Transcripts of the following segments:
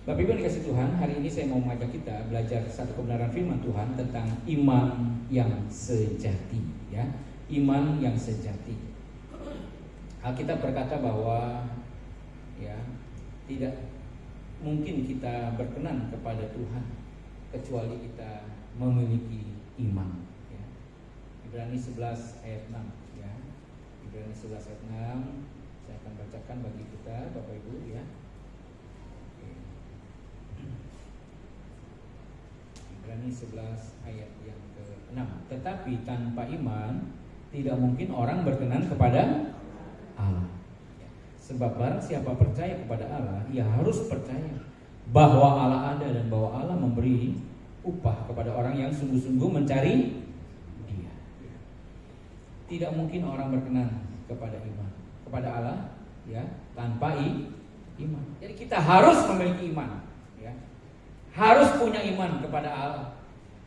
Bapak Ibu yang dikasih Tuhan, hari ini saya mau mengajak kita belajar satu kebenaran firman Tuhan tentang iman yang sejati, ya. Iman yang sejati. Alkitab berkata bahwa ya, tidak mungkin kita berkenan kepada Tuhan kecuali kita memiliki iman, ya. Ibrani 11 ayat 6, ya. Ibrani 11 ayat 6 saya akan bacakan bagi kita Bapak Ibu, ya. Ibrani 11 ayat yang ke-6. Tetapi tanpa iman tidak mungkin orang berkenan kepada Allah. Sebab barang siapa percaya kepada Allah, ia harus percaya bahwa Allah ada dan bahwa Allah memberi upah kepada orang yang sungguh-sungguh mencari Dia. Tidak mungkin orang berkenan kepada iman, kepada Allah, ya, tanpa iman. Jadi kita harus memiliki iman, ya. Harus punya iman kepada Allah,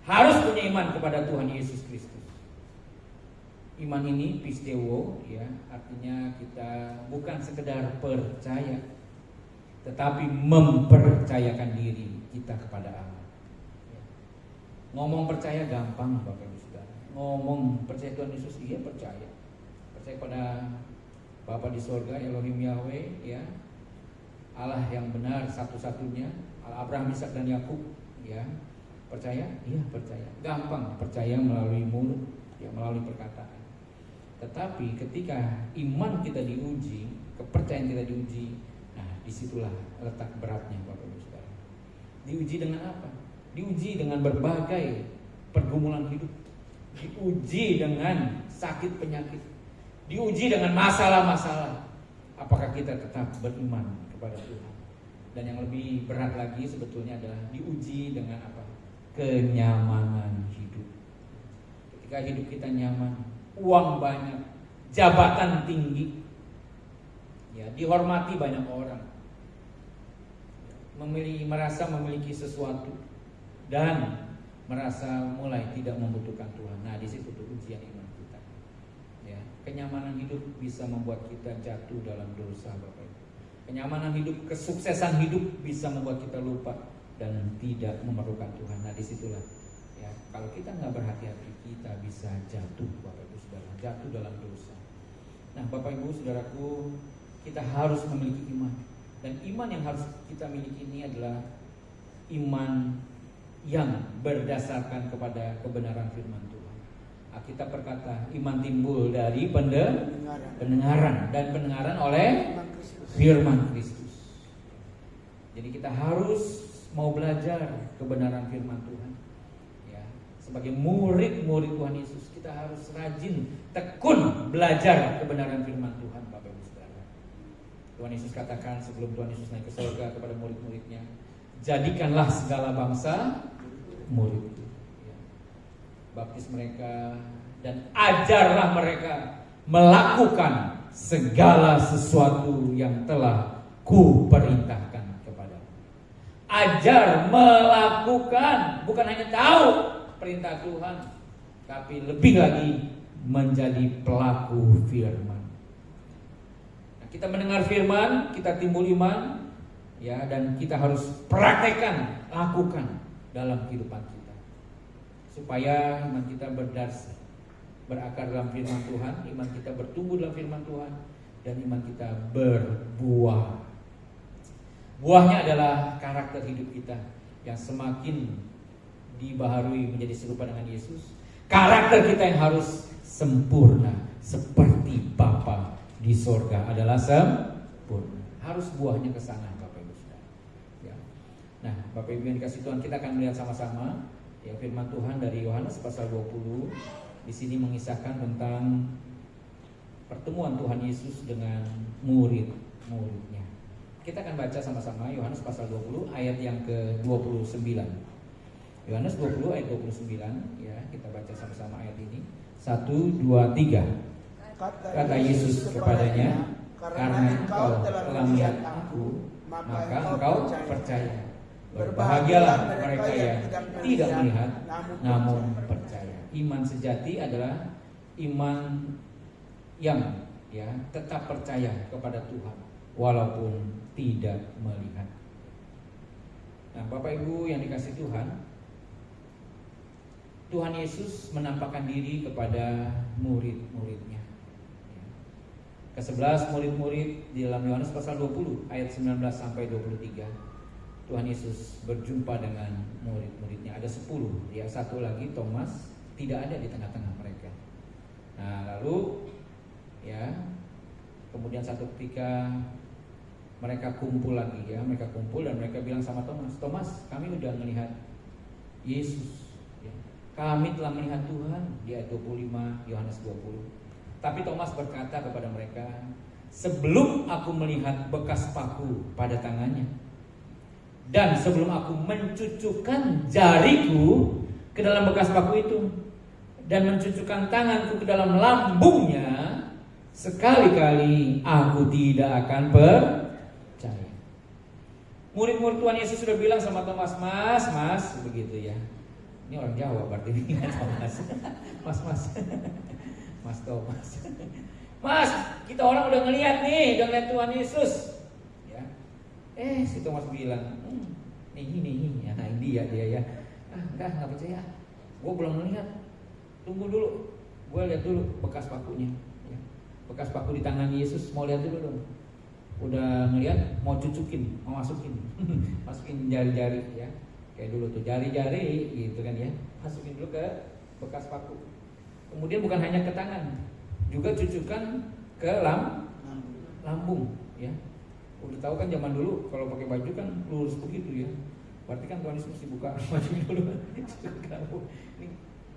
harus punya iman kepada Tuhan Yesus Kristus. Iman ini pisteuo, ya, artinya kita bukan sekedar percaya, tetapi mempercayakan diri kita kepada Allah. Ngomong percaya gampang, Bapak Ibu Saudara. Ngomong percaya Tuhan Yesus, iya percaya. Percaya pada Bapa di sorga, Elohim Yahweh, ya, Allah yang benar satu-satunya, Allah Abraham, Ishak dan Yakub, ya. Percaya? Iya percaya. Gampang percaya melalui mulut, ya, melalui perkataan. Tetapi ketika iman kita diuji, kepercayaan kita diuji, nah disitulah letak beratnya, Bapak Ibu Saudara. Diuji dengan apa? Diuji dengan berbagai pergumulan hidup, diuji dengan sakit penyakit, diuji dengan masalah-masalah. Apakah kita tetap beriman kepada Tuhan? Dan yang lebih berat lagi sebetulnya adalah diuji dengan apa? Kenyamanan hidup. Ketika hidup kita nyaman, uang banyak, jabatan tinggi, ya, dihormati banyak orang, merasa memiliki sesuatu dan merasa mulai tidak membutuhkan Tuhan. Nah, di situ tuh ujian iman kita. Ya, kenyamanan hidup bisa membuat kita jatuh dalam dosa, Bapak Ibu. Kenyamanan hidup, kesuksesan hidup bisa membuat kita lupa dan tidak memerlukan Tuhan. Nah, disitulah, ya, kalau kita nggak berhati-hati, kita bisa jatuh, Bapak Ibu Saudara, jatuh dalam dosa. Nah, Bapak Ibu Saudaraku, kita harus memiliki iman. Dan iman yang harus kita miliki ini adalah iman yang berdasarkan kepada kebenaran firman Tuhan. Alkitab berkata, iman timbul dari pendengaran dan pendengaran oleh firman Kristus. Jadi kita harus mau belajar kebenaran firman Tuhan, ya. Sebagai murid-murid Tuhan Yesus, kita harus rajin, tekun belajar kebenaran firman Tuhan, Bapak Ibu Saudara. Tuhan Yesus katakan sebelum Tuhan Yesus naik ke surga kepada murid-muridnya, jadikanlah segala bangsa murid, ya. Baptis mereka dan ajarlah mereka melakukan segala sesuatu yang telah kuperintahkan kepada. Ajar, melakukan, bukan hanya tahu perintah Tuhan, tapi lebih lagi menjadi pelaku firman. Nah, kita mendengar firman, kita timbul iman, ya, dan kita harus praktekkan, lakukan dalam kehidupan kita, supaya iman kita berakar dalam firman Tuhan, iman kita bertumbuh dalam firman Tuhan, dan iman kita berbuah. Buahnya adalah karakter hidup kita yang semakin dibaharui menjadi serupa dengan Yesus. Karakter kita yang harus sempurna seperti Bapa di sorga adalah sempurna. Harus buahnya ke sana, Bapak Ibu Saudara, ya. Nah, Bapak Ibu yang dikasih Tuhan, kita akan melihat sama-sama, ya, firman Tuhan dari Yohanes pasal 20. Di sini mengisahkan tentang pertemuan Tuhan Yesus dengan murid-muridnya. Kita akan baca sama-sama Yohanes pasal 20 ayat yang ke-29. Yohanes 20 ayat 29, ya, kita baca sama-sama ayat ini. 1, 2, 3. Kata Yesus kepadanya, karena engkau telah melihat aku, maka engkau percaya. Berbahagialah mereka yang tidak melihat namun percaya. Iman sejati adalah iman yang, ya, tetap percaya kepada Tuhan walaupun tidak melihat. Bapak Ibu yang dikasihi Tuhan, Tuhan Yesus menampakkan diri kepada murid-muridnya. Ke-11 murid-murid di dalam Yohanes pasal 20 ayat 19 sampai 23. Tuhan Yesus berjumpa dengan murid-muridnya. Ada 10, ya, satu lagi Thomas tidak ada di tengah-tengah mereka. Nah, lalu ya, kemudian satu ketika mereka kumpul lagi, ya, mereka kumpul dan mereka bilang sama Thomas, Thomas, kami udah melihat Yesus, ya. Kami telah melihat Tuhan, di ayat 25 Yohanes 20. Tapi Thomas berkata kepada mereka, sebelum aku melihat bekas paku pada tangannya, dan sebelum aku mencucukkan jariku ke dalam bekas paku itu, dan mencucukkan tanganku ke dalam lambungnya, sekali-kali aku tidak akan percaya. Murid-murid Tuhan Yesus sudah bilang sama Thomas, mas, begitu ya. Ini orang Jawa berarti ini kan Thomas. Mas Thomas. Mas, kita orang udah ngeliat nih, udah ngeliat Tuhan Yesus. Ya. Si Thomas bilang, nih, ya, nah ini dia ya. Enggak percaya. Gue belum ngeliat. Tunggu dulu, gue lihat dulu bekas pakunya. Ya. Bekas paku di tangan Yesus, mau lihat dulu dong. Udah ngeliat, mau cucukin, mau masukin jari-jari ya. Kayak dulu tuh jari-jari gitu kan ya. Masukin dulu ke bekas paku. Kemudian bukan hanya ke tangan, juga cucukan ke lambung ya. Udah tahu kan zaman dulu kalau pakai baju kan lurus begitu ya. Berarti kan Tuhan Yesus mesti buka baju dulu. Ini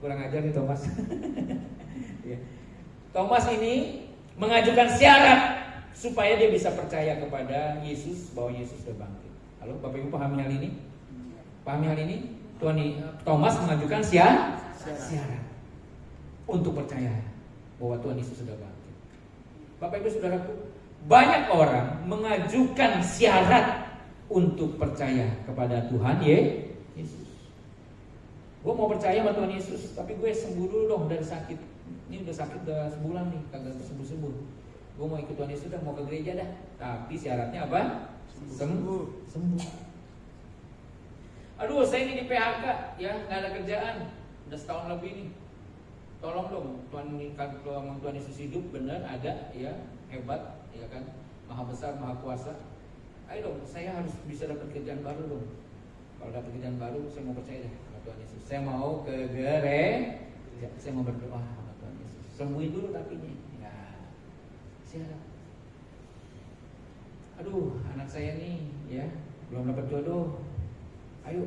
kurang ajar nih Thomas. Ya. Thomas ini mengajukan syarat supaya dia bisa percaya kepada Yesus, bahwa Yesus sudah bangkit. Halo, Bapak Ibu pahami hal ini? Pahami hal ini? Thomas mengajukan syarat untuk percaya bahwa Tuhan Yesus sudah bangkit. Bapak Ibu Saudaraku, banyak orang mengajukan syarat untuk percaya kepada Tuhan Yesus. Gue mau percaya sama Tuhan Yesus, tapi gue sembuh dulu dong dari sakit. Ini udah sakit udah sebulan nih, kagak sembuh-sembuh. Gue mau ikut Tuhan Yesus dah, mau ke gereja dah. Tapi syaratnya apa? Sembuh. Aduh, saya ini di PHK, ya, nggak ada kerjaan, udah setahun lebih nih. Tolong dong, Tuhan Yesus hidup, benar ada, ya, hebat, ya kan, maha besar, maha kuasa. Ayo dong, saya harus bisa dapat kerjaan baru dong. Kalau dapat kerjaan baru, saya mau percaya deh sama Tuhan Yesus. Saya mau ke gereja, saya mau berdoa sama Tuhan Yesus. Sembuhin dulu tapinya, ya, syarat. Aduh, anak saya nih, ya, belum dapat jodoh. Ayo,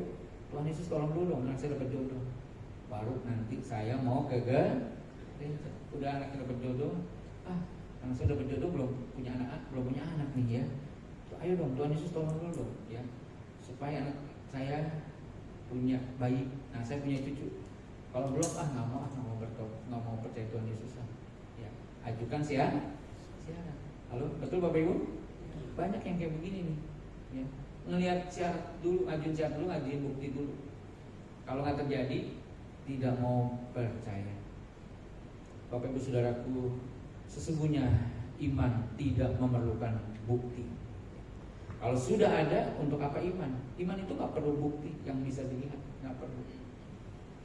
Tuhan Yesus tolong dulu dong, anak saya dapat jodoh. Baru nanti saya mau ke gereja. Udah anaknya dapat jodoh, anak saya dapat jodoh belum punya anak nih ya. Ayo dong, Tuhan Yesus tolong dulu dong, ya, supaya anak saya punya bayi. Nah, saya punya cucu. Kalau belum, nggak mau percaya Tuhan Yesus lah. Ya, ajukan syarat. Halo, betul Bapak Ibu? Banyak yang kayak begini nih. Ya. Ngelihat syarat dulu, ngajuin bukti dulu. Kalau nggak terjadi, tidak mau percaya. Bapak Ibu Saudaraku, sesungguhnya iman tidak memerlukan bukti. Kalau sudah ada, untuk apa iman? Iman itu nggak perlu bukti yang bisa dilihat, nggak perlu.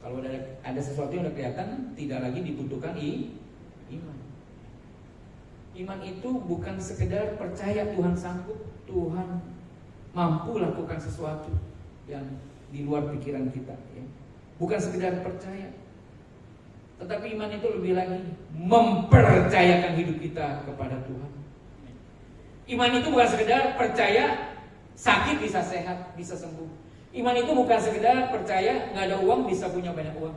Kalau ada sesuatu yang udah kelihatan, tidak lagi dibutuhkan iman. Iman itu bukan sekedar percaya Tuhan sanggup, Tuhan mampu lakukan sesuatu yang di luar pikiran kita, ya. Bukan sekedar percaya, tetapi iman itu lebih lagi mempercayakan hidup kita kepada Tuhan. Iman itu bukan sekedar percaya sakit bisa sehat, bisa sembuh. Iman itu bukan sekedar percaya nggak ada uang bisa punya banyak uang,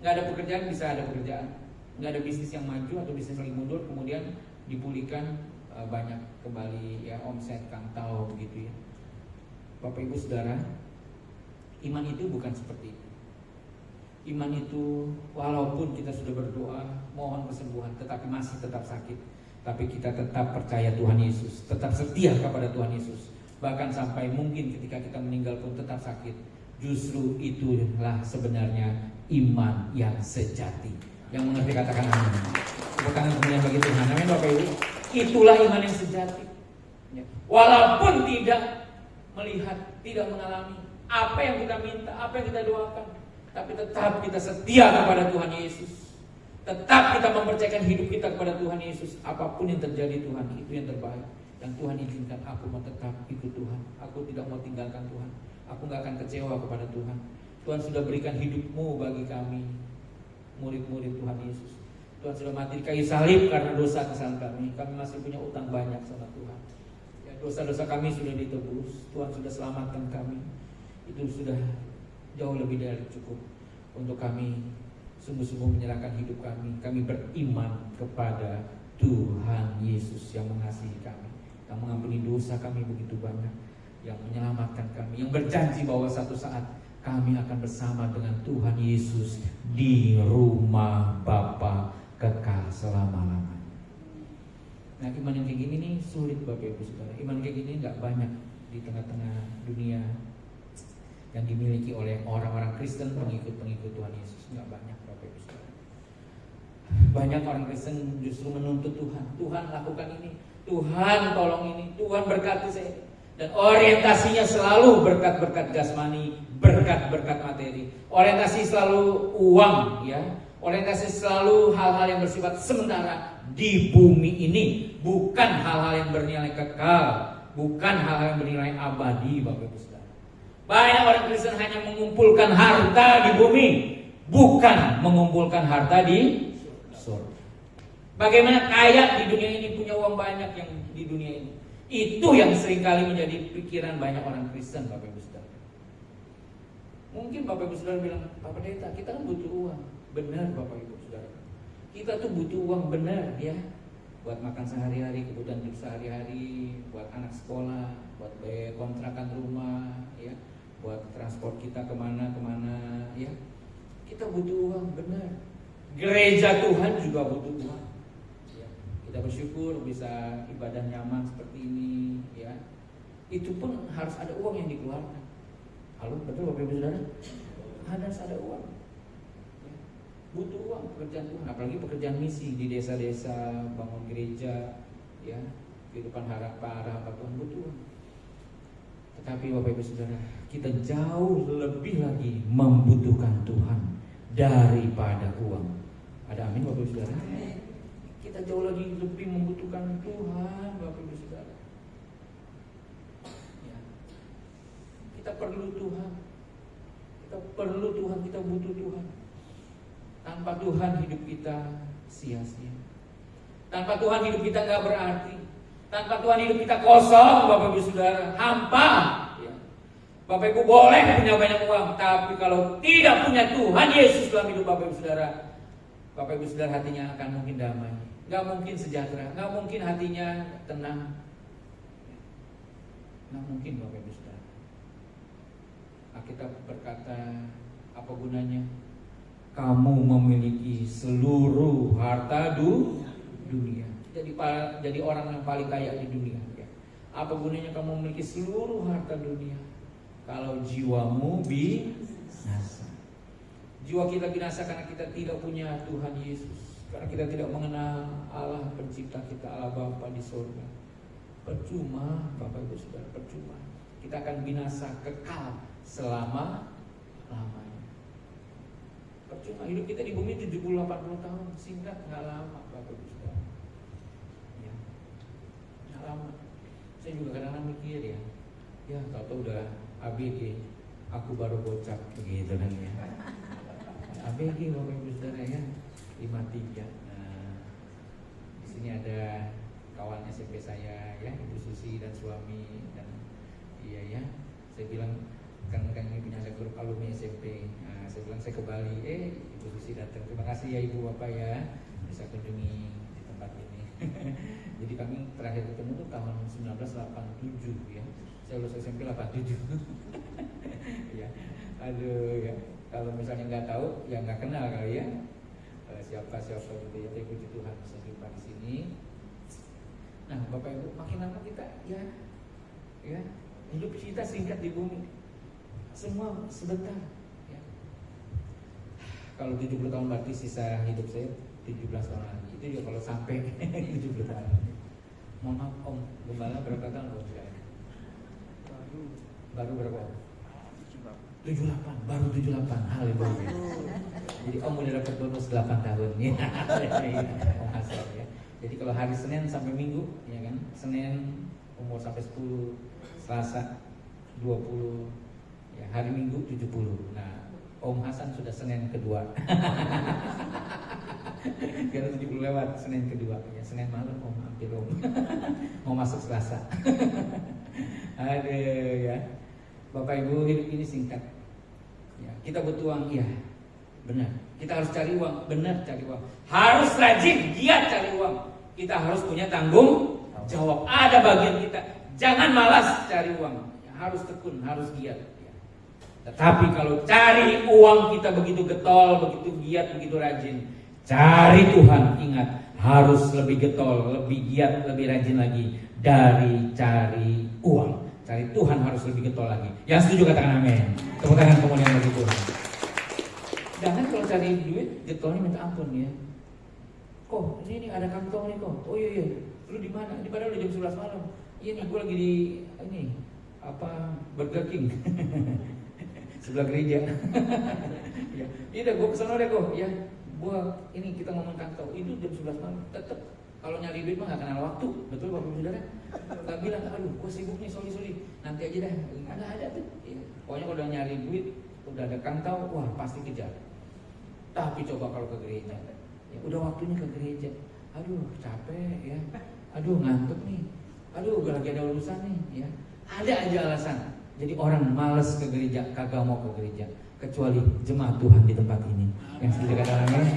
nggak ada pekerjaan bisa ada pekerjaan, nggak ada bisnis yang maju atau bisnis lagi mundur kemudian dipulihkan banyak kembali, ya, omset kantau begitu ya. Bapak Ibu Saudara, iman itu bukan seperti itu. Iman itu walaupun kita sudah berdoa mohon kesembuhan tetapi masih tetap sakit, tapi kita tetap percaya Tuhan Yesus, tetap setia kepada Tuhan Yesus. Bahkan sampai mungkin ketika kita meninggal pun tetap sakit. Justru itulah sebenarnya iman yang sejati. Yang mengerti katakan amin. Tepuk tangan kemuliaan bagi Tuhan. Amin Bapak Ibu. Itulah iman yang sejati. Walaupun tidak melihat, tidak mengalami, apa yang kita minta, apa yang kita doakan, tapi tetap kita setia kepada Tuhan Yesus. Tetap kita mempercayakan hidup kita kepada Tuhan Yesus. Apapun yang terjadi Tuhan, itu yang terbaik. Yang Tuhan izinkan, aku mau tetap ikut Tuhan. Aku tidak mau tinggalkan Tuhan. Aku gak akan kecewa kepada Tuhan. Tuhan sudah berikan hidupmu bagi kami, murid-murid Tuhan Yesus. Tuhan sudah mati di kayu salib karena dosa kesalahan kami. Kami masih punya utang banyak sama Tuhan. Ya, dosa-dosa kami sudah ditebus. Tuhan sudah selamatkan kami. Itu sudah jauh lebih dari cukup untuk kami sungguh-sungguh menyerahkan hidup kami. Kami beriman kepada Tuhan Yesus yang mengasihi kami, yang mengampuni dosa kami begitu banyak, yang menyelamatkan kami, yang berjanji bahwa satu saat kami akan bersama dengan Tuhan Yesus di rumah Bapa kekal selama-lamanya. Nah, iman yang kayak gini nih sulit Bapak Ibu Saudara. Iman kayak gini gak banyak di tengah-tengah dunia yang dimiliki oleh orang-orang Kristen, pengikut-pengikut Tuhan Yesus. Gak banyak Bapak Ibu Saudara. Banyak orang Kristen justru menuntut Tuhan. Tuhan lakukan ini, Tuhan tolong ini, Tuhan berkati saya. Dan orientasinya selalu berkat-berkat jasmani, berkat-berkat materi. Orientasi selalu uang, ya. Orientasi selalu hal-hal yang bersifat sementara di bumi ini, bukan hal-hal yang bernilai kekal, bukan hal-hal yang bernilai abadi, Bapak Ibu Saudara. Banyak orang Kristen hanya mengumpulkan harta di bumi, bukan mengumpulkan harta di surga. Bagaimana kaya di dunia ini, punya uang banyak yang di dunia ini. Itu yang seringkali menjadi pikiran banyak orang Kristen, Bapak Ibu Saudara. Mungkin Bapak Ibu Saudara bilang, Pak Pendeta, kita kan butuh uang. Benar Bapak Ibu Saudara, kita tuh butuh uang, benar ya. Buat makan sehari-hari, kebutuhan hidup sehari-hari, buat anak sekolah, buat bayar kontrakan rumah, ya, buat transport kita kemana-kemana, ya. Kita butuh uang, benar. Gereja Tuhan juga butuh uang, ya. Kita bersyukur bisa ibadah nyaman seperti ini, ya. Itu pun harus ada uang yang dikeluarkan. Halo, betul Bapak Ibu Saudara? Harus ada uang. Butuh uang pekerjaan Tuhan, apalagi pekerjaan misi di desa-desa, bangun gereja, ya, kehidupan para hamba Tuhan butuh uang. Tetapi Bapak Ibu Saudara, kita jauh lebih lagi membutuhkan Tuhan daripada uang. Ada amin Bapak Ibu Saudara? Kita jauh lagi lebih membutuhkan Tuhan Bapak Ibu Saudara. Ya. Kita perlu Tuhan. Kita perlu Tuhan, kita butuh Tuhan. Tanpa Tuhan hidup kita sia-sia. Tanpa Tuhan hidup kita gak berarti. Tanpa Tuhan hidup kita kosong Bapak Ibu Saudara, hampa ya. Bapak Ibu boleh punya banyak uang, tapi kalau tidak punya Tuhan Yesus dalam hidup Bapak Ibu Saudara, Bapak Ibu Saudara hatinya akan mungkin damai, gak mungkin sejahtera, gak mungkin hatinya tenang, gak mungkin Bapak Ibu Saudara. Alkitab berkata, apa gunanya kamu memiliki seluruh harta dunia. Jadi orang yang paling kaya di dunia. Ya. Apa gunanya kamu memiliki seluruh harta dunia kalau jiwamu binasa? Jiwa kita binasa karena kita tidak punya Tuhan Yesus. Karena kita tidak mengenal Allah pencipta kita, Allah Bapa di surga. Percuma Bapak Ibu Saudara, percuma. Kita akan binasa kekal selama-lamanya. Percuma hidup kita di bumi 70-80 tahun, singkat, nggak lama Bapak Ibu Saudara. Ya, nggak lama. Saya juga kadang-kadang mikir ya tahu udah ABG, aku baru bocah begitu kan ya. ABG Bapak Ibu Saudara ya, 53. Nah, di sini ada kawan SMP saya ya, Ibu Susi dan suami dan iya ya. Saya bilang kan ini punya saya grup alumni SMP. Nah, saya bilang saya ke Bali, Ibu Susi datang. Terima kasih ya Ibu Bapak ya bisa kunjungi di tempat ini. Jadi kami terakhir ketemu tuh tahun 1987 ya. Saya lulus SMP 87. Ya, aduh ya. Kalau misalnya nggak tahu, ya nggak kenal kali ya. Siapa gitu ya. Tapi puji Tuhan bisa jumpa di sini. Nah, Bapak Ibu, makin lama kita ya hidup kita singkat di bumi. Semua sebentar ya. Kalau 70 tahun berarti sisa hidup saya 17 tahun lagi. Itu ya kalau sampai 70 tahun lagi. Mohon maaf Om, Gembala berapa tahun Om sekarang? Baru berapa Om? 78, baru 78. Haleluya. Jadi Om udah dapat bonus 8 tahun ya. Om Hasan ya. Jadi kalau hari Senin sampai Minggu ya kan, Senin umur sampai 10, Selasa 20, ya hari Minggu 70. Nah, Om Hasan sudah Senin kedua. Kira 70 lewat, Senin kedua ya, Senin malam Om hampir Om mau masuk Selasa. Aduh ya. Bapak Ibu, hidup ini singkat ya, kita butuh uang, iya benar. Kita harus cari uang, benar cari uang. Harus rajin, giat cari uang. Kita harus punya tanggung jawab. Ada bagian kita. Jangan malas cari uang. Harus tekun, harus giat. Tetapi kalau cari uang kita begitu getol, begitu giat, begitu rajin, cari Tuhan, ingat harus lebih getol, lebih giat, lebih rajin lagi dari cari uang. Cari Tuhan harus lebih getol lagi. Yang setuju katakan amin. Tepuk tangan kemuliaan bagi Tuhan. Jangan kalau cari duit getolnya minta ampun ya. Kok ini ada kantong nih kok. Oh iya, lu di mana? Di mana? Udah jam 11 malam. Iya nih, gue lagi di ini Burger King. Sebelah gereja. Ya, iya gue kesana deh kok. Ya, gue ini kita ngomong kantong. Itu jam 11 malam. Tetep kalau nyari duit mah gak kenal waktu. Betul Bapak Saudara? Gak bilang, aduh gue sibuk nih, sorry. Nanti aja dah. Nggak ada tuh. Ya. Pokoknya kalau udah nyari duit, udah ada kantong, wah pasti kejar. Tapi coba kalau ke gereja, ya udah waktunya ke gereja. Aduh capek ya. Aduh ngantuk nih. Aduh gue lagi ada urusan nih. Ya. Ada aja alasan. Jadi orang males ke gereja, kagak mau ke gereja. Kecuali jemaat Tuhan di tempat ini. Yang seperti kata-katanya.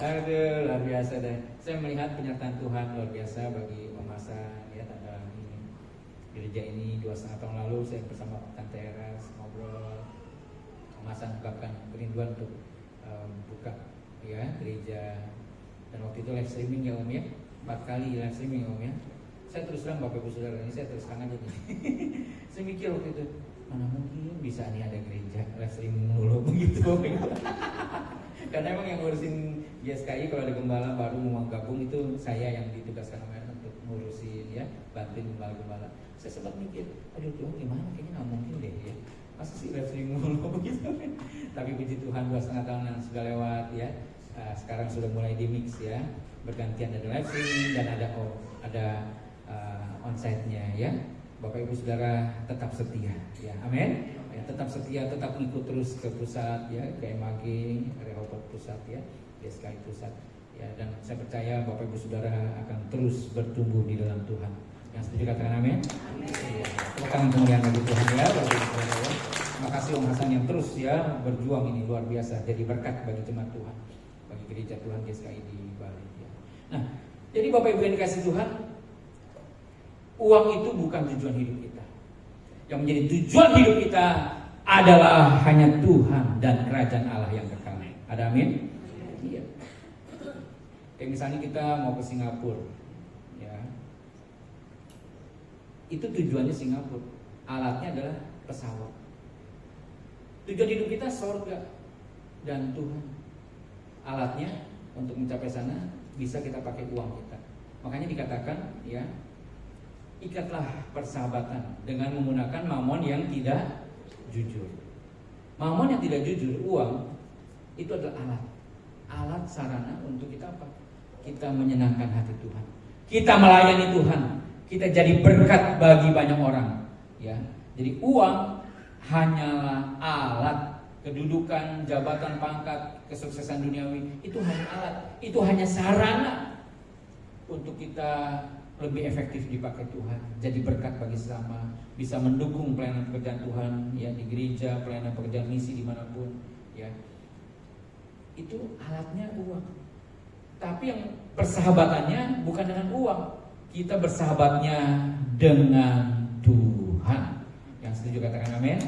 Aduh, luar biasa deh. Saya melihat penyertaan Tuhan luar biasa bagi Om Hasan ya, tanda ini gereja ini 2,5 tahun lalu saya bersama Tante Eras ngobrol. Om Hasan ungkapkan kerinduan untuk buka ya gereja, dan waktu itu live streaming ya Om ya, 4 kali live streaming ya Om ya. Saya terus terang Bapak Ibu Saudara, ini saya terus terang aja nih. Saya mikir waktu itu, mana mungkin bisa nih ada gereja live streaming mulu begitu. Karena emang yang ngurusin GSKI kalau ada gembala baru mau gabung itu saya yang ditugaskan untuk ngurusin ya, bantuin gembala-gembala. Saya sempat mikir, aduh Tuhan gimana, kayaknya nggak mungkin deh ya. Masa sih live streaming mulu begitu. Tapi puji Tuhan 2,5 tahun yang sudah lewat ya. Sekarang sudah mulai di mix ya, bergantian ada live streaming dan ada onsite-nya ya. Bapak Ibu Saudara tetap setia ya, amin. Ya, tetap setia, tetap ikut terus ke pusat ya, ke MAG, Rehoboth pusat ya, GSKI pusat ya, dan saya percaya Bapak Ibu Saudara akan terus bertumbuh di dalam Tuhan. Yang setuju katakan amin. Amin. Bukan kemuliaan bagi Tuhan ya, Bapak Ibu Saudara. Terima kasih Om Hasan yang terus ya berjuang ini luar biasa, jadi berkat bagi jemaat Tuhan, bagi gereja Tuhan GSKI di Bali ya. Nah, jadi Bapak Ibu yang dikasih Tuhan, uang itu bukan tujuan hidup kita. Yang menjadi tujuan hidup kita adalah hanya Tuhan dan kerajaan Allah yang kekal. Ada amin? Iya. Kayak misalnya kita mau ke Singapura, ya. Itu tujuannya Singapura. Alatnya adalah pesawat. Tujuan hidup kita surga dan Tuhan. Alatnya untuk mencapai sana bisa kita pakai uang kita. Makanya dikatakan, ya. Ikatlah persahabatan dengan menggunakan mamon yang tidak jujur. Mamon yang tidak jujur, uang, itu adalah alat sarana untuk kita apa? Kita menyenangkan hati Tuhan, kita melayani Tuhan, kita jadi berkat bagi banyak orang ya. Jadi uang hanyalah alat. Kedudukan, jabatan, pangkat, kesuksesan duniawi itu hanya alat, itu hanya sarana untuk kita lebih efektif dipakai Tuhan, jadi berkat bagi sesama, bisa mendukung pelayanan pekerjaan Tuhan ya di gereja, pelayanan pekerjaan misi dimanapun ya. Itu alatnya uang. Tapi yang persahabatannya bukan dengan uang, kita bersahabatnya dengan Tuhan. Yang setuju katakan amin.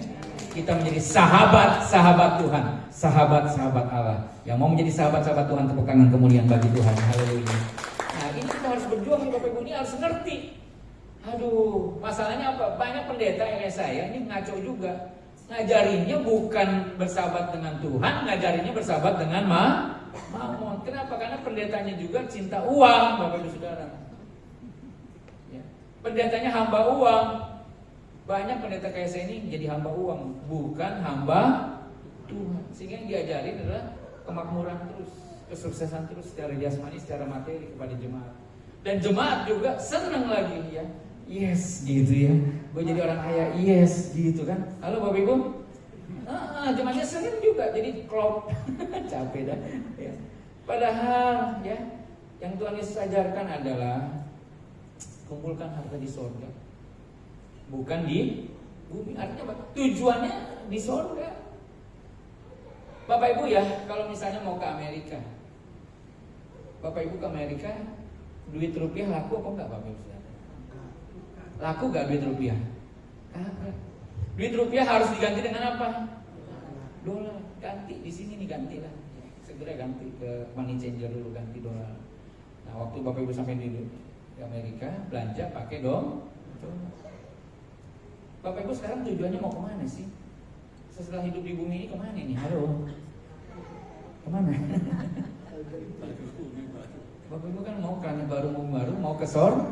Kita menjadi sahabat-sahabat Tuhan, sahabat-sahabat Allah. Yang mau menjadi sahabat-sahabat Tuhan, tepuk tangan kemuliaan bagi Tuhan. Haleluya. Nah ini kita harus berjuang, Bapak Ibu, ini harus ngerti. Aduh, masalahnya apa? Banyak pendeta yang kayak saya ini ngaco juga. Ngajarinnya bukan bersahabat dengan Tuhan, ngajarinnya bersahabat dengan mamon. Kenapa? Karena pendetanya juga cinta uang, Bapak Ibu Saudara. Ya. Pendetanya hamba uang. Banyak pendeta kayak saya ini jadi hamba uang, bukan hamba Tuhan. Sehingga yang diajarin adalah kemakmuran terus, kesuksesan terus secara jasmani, secara materi kepada jemaat. Dan jemaat juga senang lagi ya. Yes gitu ya. Gue jadi orang kaya, yes gitu kan. Halo Bapak Ibu. Jemaatnya senang juga, jadi klop. Capek dah ya. Padahal ya, yang Tuhan Yesus ajarkan adalah kumpulkan harta di sorga, bukan di bumi. Artinya apa? Tujuannya di sorga. Bapak Ibu ya, kalau misalnya mau ke Amerika, Bapak Ibu ke Amerika, duit rupiah laku apa enggak Bapak Ibu? Laku gak duit rupiah? Kagak. Duit rupiah harus diganti dengan apa? Dolar. Ganti di sini nih, ganti lah. Segera ganti ke money changer dulu, ganti dolar. Nah, waktu Bapak Ibu sampai di Amerika, belanja pakai dong. Bapak Ibu sekarang tujuannya mau kemana sih? Setelah hidup di bumi ini kemana nih? Halo? Kemana? Bapak Ibu kan mau kerana baru, mau ke sorga.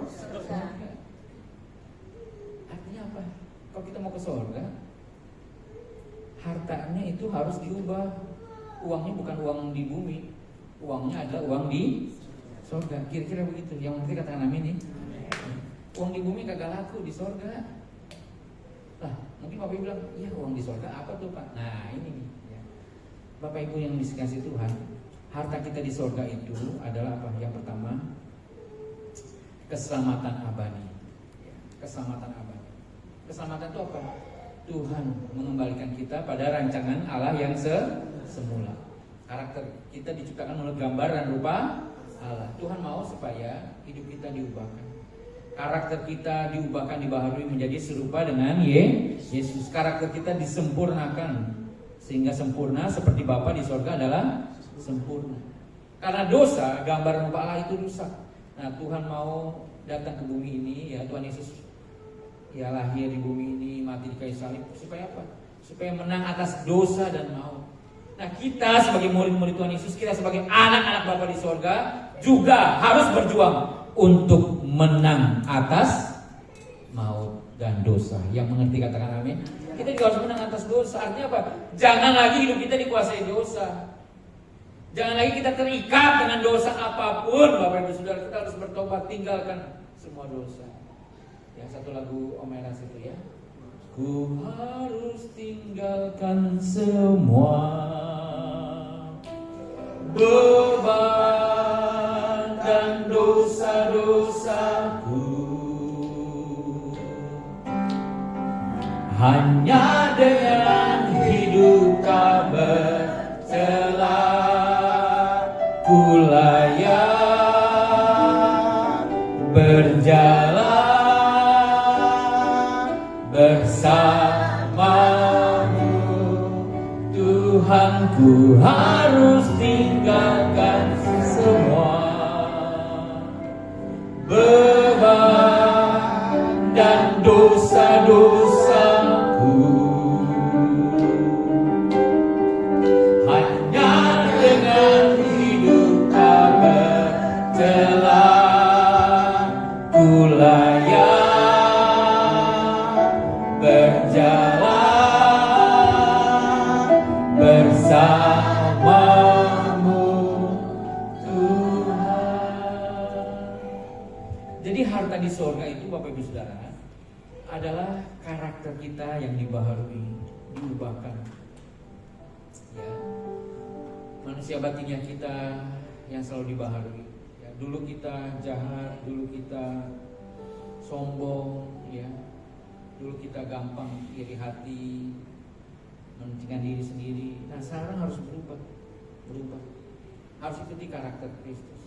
Artinya apa? Kalau kita mau ke sorga, hartanya itu harus diubah. Uangnya bukan uang di bumi, uangnya adalah uang di sorga. Kira-kira begitu. Yang nanti katakan amin nih. Uang di bumi kagak laku, di sorga. Lah, mungkin Bapak Ibu bilang, iya uang di sorga apa tuh Pak? Nah ini nih ya. Bapak Ibu yang dikasih Tuhan, harta kita di sorga itu adalah apa? Yang pertama, keselamatan abadi. Keselamatan abadi. Keselamatan itu apa? Tuhan mengembalikan kita pada rancangan Allah yang semula. Karakter kita diciptakan menurut gambar dan rupa Allah. Tuhan mau supaya hidup kita diubahkan. Karakter kita diubahkan, dibaharui menjadi serupa dengan Yesus. Karakter kita disempurnakan sehingga sempurna seperti Bapa di sorga adalah sempurna. Karena dosa, gambar rupa Allah itu rusak. Nah, Tuhan mau datang ke bumi ini ya, Tuhan Yesus ya lahir di bumi ini, mati di kayu salib supaya apa? Supaya menang atas dosa dan maut. Nah, kita sebagai murid-murid Tuhan Yesus, kita sebagai anak-anak Bapa di sorga juga harus berjuang untuk menang atas maut dan dosa. Yang mengerti katakan amin. Kita juga harus menang atas dosa. Artinya apa? Jangan lagi hidup kita dikuasai dosa. Jangan lagi kita terikat dengan dosa apapun. Bapak Ibu Saudara, kita harus bertobat, tinggalkan semua dosa. Yang satu lagu Om Eras itu ya. Ku harus tinggalkan semua beban dan dosa-dosaku, hanya dengan hidup tak bercela ku layak berjalan bersamamu. Tuhan, ku harus tinggalkan semua beban dan dosa-dosaku, hanya dengan hidup tak bercela ku layak berjalan bersamamu Tuhan. Jadi harta di sorga itu Bapak Ibu Saudara adalah karakter kita yang dibaharui, diubahkan. Ya. Manusia batinnya kita yang selalu dibaharui. Ya, dulu kita jahat, dulu kita sombong, ya. Dulu kita gampang iri hati, mementingkan diri sendiri. Nah, sekarang harus berubah. Harus ikuti karakter Kristus.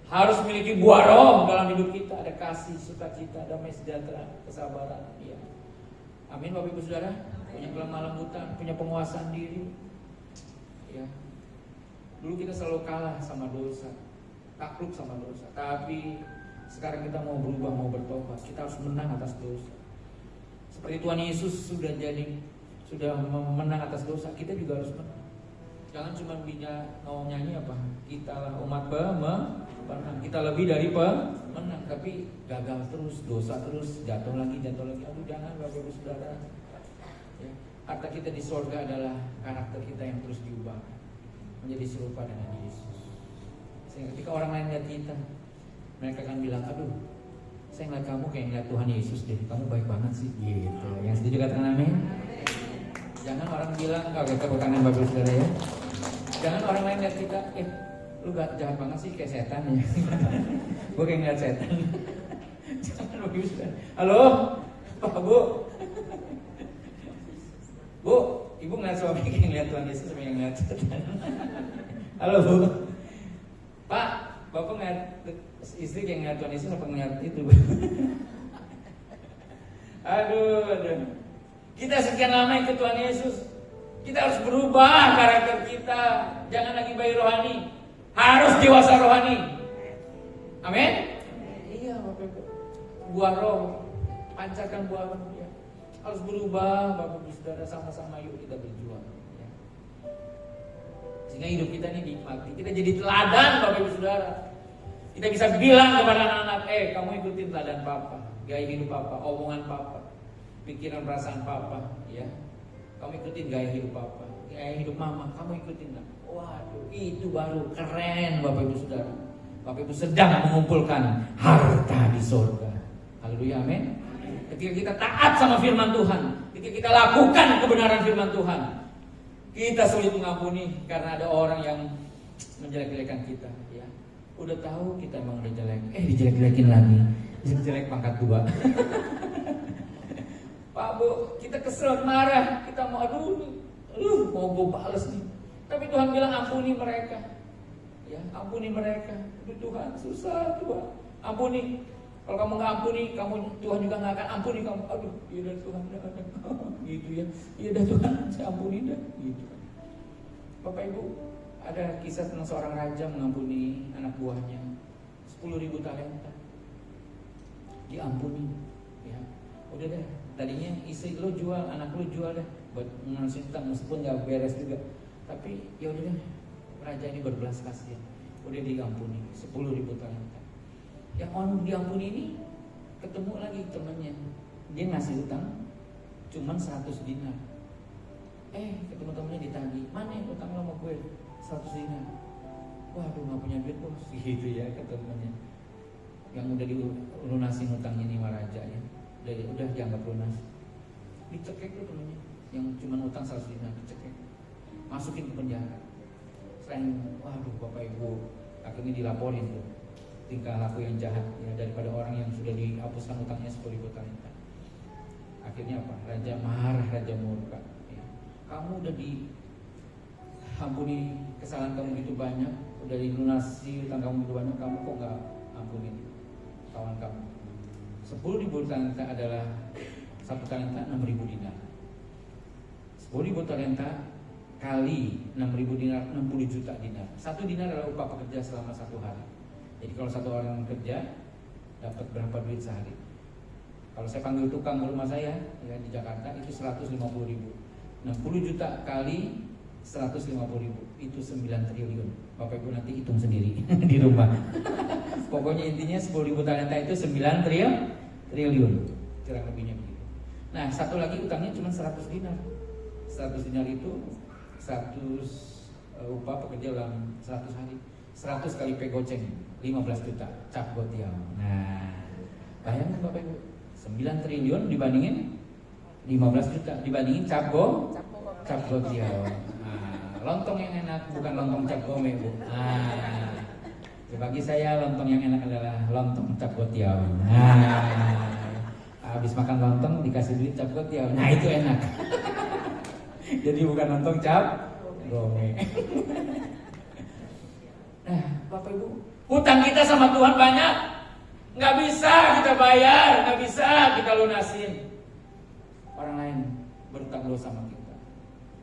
Harus memiliki buah roh dalam hidup kita. Ada kasih, sukacita, damai sejahtera, kesabaran. Ya. Amin Bapak Ibu Saudara. Punya kelemah lembutan, punya penguasaan diri. Ya. Dulu kita selalu kalah sama dosa, takluk sama dosa. Tapi sekarang kita mau berubah, mau bertobat. Kita harus menang atas dosa. Seperti Tuhan Yesus sudah menang atas dosa, kita juga harus menang. Jangan cuma mau nyanyi apa? Kita lah umat pemenang. Kita lebih dari pemenang, tapi gagal terus, dosa terus, jatuh lagi. Aduh, jangan Bapak Ibu Saudara. Ya. Harta kita di surga adalah karakter kita yang terus diubah menjadi serupa dengan Yesus. Sehingga ketika orang lain lihat kita, mereka akan bilang, aduh, saya ngeliat kamu kayak ngeliat Tuhan Yesus deh, kamu baik banget sih, gitu. Yang setuju katakan amin. Jangan orang bilang, kalau kita tangan Bapak Saudara ya, jangan orang lain lihat kita, lu gak jahat banget sih kayak setan ya. Gue kayak ngeliat setan. Jangan Bapak Saudara. Halo, Pak Bu, Bu, Ibu ngeliat suami kayak ngeliat Tuhan Yesus sama yang ngeliat setan. Halo Bu, Pak, Bapak ngeliat istri kayak ngeliat Tuhan Yesus apa ngeliat itu? Aduh. Kita sekian lama ikut Tuhan Yesus, kita harus berubah karakter kita. Jangan lagi bayi rohani, harus dewasa rohani. Amin. Iya Bapak Ibu, buah roh, pancarkan buah roh ya. Harus berubah Bapak Ibu Saudara, sama-sama yuk kita berjuang ya. Sehingga hidup kita ini dinikmati. Kita jadi teladan Bapak Ibu Saudara. Kita bisa bilang kepada anak-anak, kamu ikutin teladan Papa, gaya hidup Papa, omongan Papa, pikiran perasaan Papa, ya. Kamu ikutin gaya hidup Papa, gaya hidup Mama, kamu ikutin. Waduh, itu baru keren Bapak Ibu Saudara. Bapak Ibu sedang mengumpulkan harta di surga. Haleluya, amin. Ketika kita taat sama firman Tuhan, ketika kita lakukan kebenaran firman Tuhan, kita sulit mengampuni karena ada orang yang menjelek-jelekan kita, ya. Udah tahu kita emang udah jelek, dijelek-jelekin lagi, jelek pangkat 2. Pak Bu, kita kesel, marah, kita mau mau gue bales nih. Tapi Tuhan bilang ampuni mereka, ya ampuni mereka. Aduh Tuhan, susah Tuhan, ampuni. Kalau kamu nggak ampuni, Tuhan juga nggak akan ampuni kamu. Aduh, iya dah Tuhan, gitu ya. Iya dah Tuhan, saya ampuni dah, gitu. Bapak Ibu, ada kisah tentang seorang raja mengampuni anak buahnya 10.000 talenta. Diampuni, ya. Udah deh. Tadinya istri lo jual, anak lo jual deh buat ngasih utang, meskipun nggak beres juga. Tapi ya udah deh, raja ini berbelas kasihan, udah diampuni 10.000 talenta. Yang orang diampuni ini ketemu lagi temannya, dia ngasih utang cuman 100 dinar. Ketemu temannya ditagih, mana yang utang lo sama gue 100 dinar. Waduh, nggak punya duit bos, gitu ya ketemunya. Yang udah dilunasin utangnya nih sama raja ya. Udah dianggap lunas, dicekek tuh temennya yang cuma utang 100 dinar, dicekek, masukin ke penjara. Selain, waduh Bapak Ibu, akhirnya dilaporin tuh tingkah laku yang jahat ya, daripada orang yang sudah dihapuskan utangnya 10.000 talenta. Akhirnya apa? Raja marah, raja murka ya. Kamu udah diampuni kesalahan kamu gitu banyak, udah dilunasi utang kamu gitu banyak, kamu kok gak ampunin kawan kamu? 10.000 talenta adalah 1 talenta 6.000 dinar. 10.000 talenta kali 6.000 dinar 60 juta dinar. 1 dinar adalah upah pekerja selama 1 hari. Jadi kalau 1 orang kerja dapat berapa duit sehari? Kalau saya panggil tukang ke rumah saya ya, di Jakarta itu 150.000. 60 juta kali 150.000 itu 9 triliun. Bapak Ibu nanti hitung sendiri di rumah. Pokoknya intinya 10.000 talenta itu 9 triliun, kurang lebihnya begitu. Nah, satu lagi utangnya cuma 100 dinar. 100 dinar itu 100 upah pekerja dalam 100 hari. 100 kali pegoceng 15 juta cap gotiau. Nah, bayangkan Bapak Ibu, 9 triliun dibandingin 15 juta dibandingin cap gotiau. Nah, lontong yang enak bukan lontong cap gome, Bu. Nah, bagi saya lontong yang enak adalah lontong cap gotiau. Nah, habis makan lontong dikasih duit cap gotiau. Nah, itu enak. Jadi bukan lontong cap gome. Nah, Bapak Ibu, hutang kita sama Tuhan banyak, nggak bisa kita bayar, nggak bisa kita lunasin. Orang lain berutang dosa sama kita,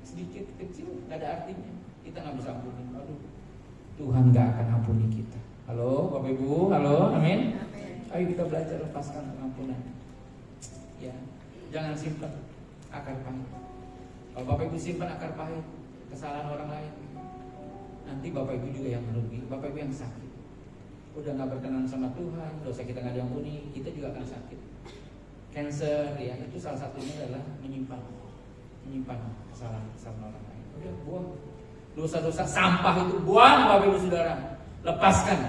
sedikit kecil, nggak ada artinya. Kita nggak bisa ampuni. Aduh, Tuhan nggak akan ampuni kita. Halo, Bapak Ibu, halo, amin. Ayo kita belajar lepaskan pengampunan. Ya, jangan simpan akar pahit. Kalau Bapak Ibu simpan akar pahit, kesalahan orang lain. Nanti Bapak Ibu juga yang merugi, Bapak Ibu yang sakit. Udah nggak berkenan sama Tuhan, dosa kita nggak diampuni, kita juga akan sakit. Cancer ya, itu salah satunya adalah menyimpan kesalahan orang lain. Udah buang dosa-dosa sampah itu, buang Bapak Ibu Saudara, lepaskan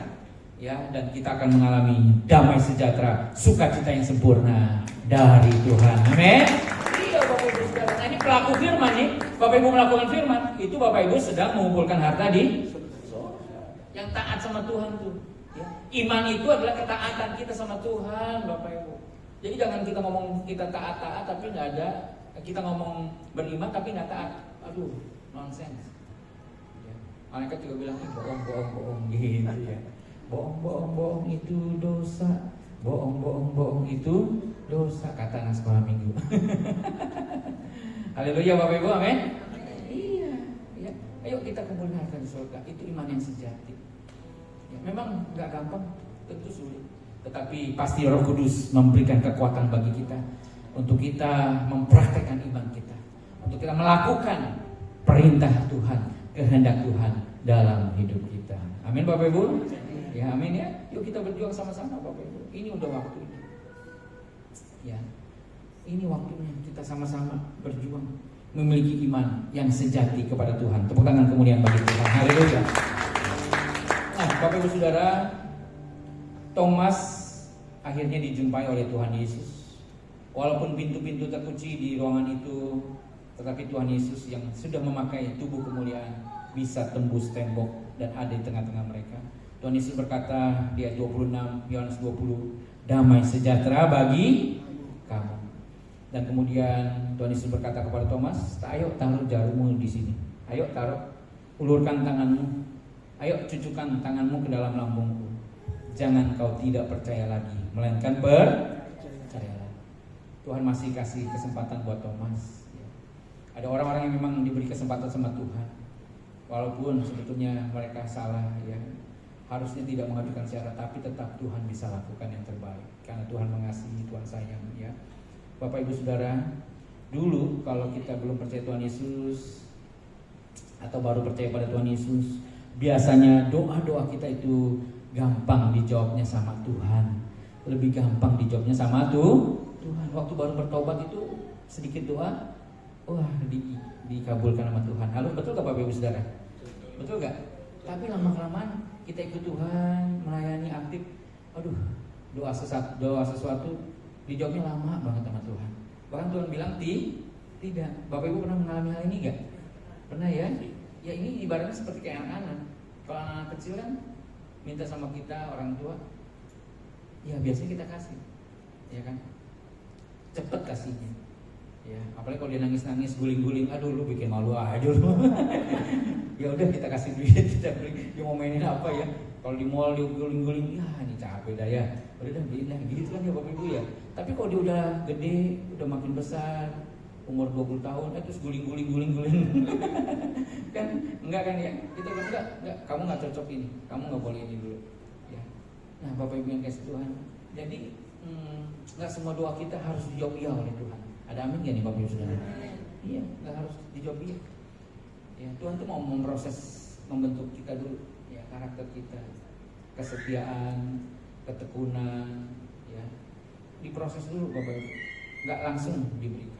ya, dan kita akan mengalami damai sejahtera, sukacita yang sempurna dari Tuhan. Amin. Iya Bapak Ibu Saudara. Nah, ini pelaku firman nih, Bapak Ibu melakukan firman, itu Bapak Ibu sedang mengumpulkan harta di surga. Yang taat sama Tuhan tuh. Ya. Iman itu adalah ketaatan kita sama Tuhan, Bapak Ibu. Jadi jangan kita ngomong kita taat tapi nggak ada, kita ngomong beriman tapi nggak taat. Aduh, nonsense. Ya. Malaikat juga bilang bohong gitu ya. Bohong itu dosa. Bohong itu dosa, kata anak sekolah minggu. Haleluya Bapak Ibu, amin. Iya, ya. Ayo kita kumpulkan harta di surga. Itu iman yang sejati. Ya, memang nggak gampang, tentu sulit. Tetapi pasti Roh Kudus memberikan kekuatan bagi kita untuk kita mempraktekkan iman kita, untuk kita melakukan perintah Tuhan, kehendak Tuhan dalam hidup kita. Amin Bapak Ibu. Ya amin ya. Yuk kita berjuang sama-sama Bapak Ibu. Ini udah waktunya. Ya. Ini waktunya kita sama-sama berjuang memiliki iman yang sejati kepada Tuhan. Tepuk tangan kemuliaan bagi Tuhan. Haleluya. Nah, Bapak Ibu Saudara, Thomas akhirnya dijumpai oleh Tuhan Yesus. Walaupun pintu-pintu terkunci di ruangan itu, tetapi Tuhan Yesus yang sudah memakai tubuh kemuliaan bisa tembus tembok dan ada di tengah-tengah mereka. Tuhan Yesus berkata di ayat 26 Yohanes 20, damai sejahtera bagi kamu. Dan kemudian Tuhan Yesus berkata kepada Thomas, ayo taruh jarummu di sini. Ayo taruh, ulurkan tanganmu. Ayo cucukkan tanganmu ke dalam lambungku. Jangan kau tidak percaya lagi, melainkan percayalah. Tuhan masih kasih kesempatan buat Thomas. Ada orang-orang yang memang diberi kesempatan sama Tuhan, walaupun sebetulnya mereka salah ya, harusnya tidak mengajukan syarat, tapi tetap Tuhan bisa lakukan yang terbaik karena Tuhan mengasihi, Tuhan sayang ya. Bapak Ibu Saudara, dulu kalau kita belum percaya Tuhan Yesus atau baru percaya pada Tuhan Yesus, biasanya doa-doa kita itu gampang dijawabnya sama Tuhan, lebih gampang dijawabnya sama Tuhan. Waktu baru bertobat itu sedikit doa, wah dikabulkan sama Tuhan. Halo, betul gak Bapak Ibu Saudara? Betul gak? Tapi lama-kelamaan kita ikut Tuhan, melayani aktif, aduh doa sesuatu dijawabnya lama banget sama Tuhan. Bahkan Tuhan bilang tidak. Bapak Ibu pernah mengalami hal ini gak? Pernah ya? Ya ini ibaratnya seperti kayak anak-anak. Kalau anak kecil kan minta sama kita orang tua, ya biasanya kita kasih, ya kan, cepet kasihnya, ya. Apalagi kalau dia nangis-nangis, guling-guling, aduh lu bikin malu aja lu. Ya udah kita kasih duit, kita beli, dia mau mainin apa ya? Kalau di mall dia guling-guling, ya ini capek dah ya, udah beliin lah, gitu kan ya Bapak Ibu ya. Tapi kalau dia udah gede, udah makin besar, umur 20 tahun, terus guling-guling kan enggak kan ya, kita bilang enggak, kamu nggak cocok ini, kamu nggak boleh ini dulu ya. Nah Bapak Ibu yang kasih Tuhan, jadi nggak semua doa kita harus dijawab iya oleh Tuhan. Ada amin gak nih Bapak Ibu Saudara? Iya, nggak harus dijawab iya ya. Tuhan tuh mau memproses, membentuk kita dulu ya, karakter kita, kesetiaan, ketekunan ya, diproses dulu Bapak Ibu, nggak langsung diberikan.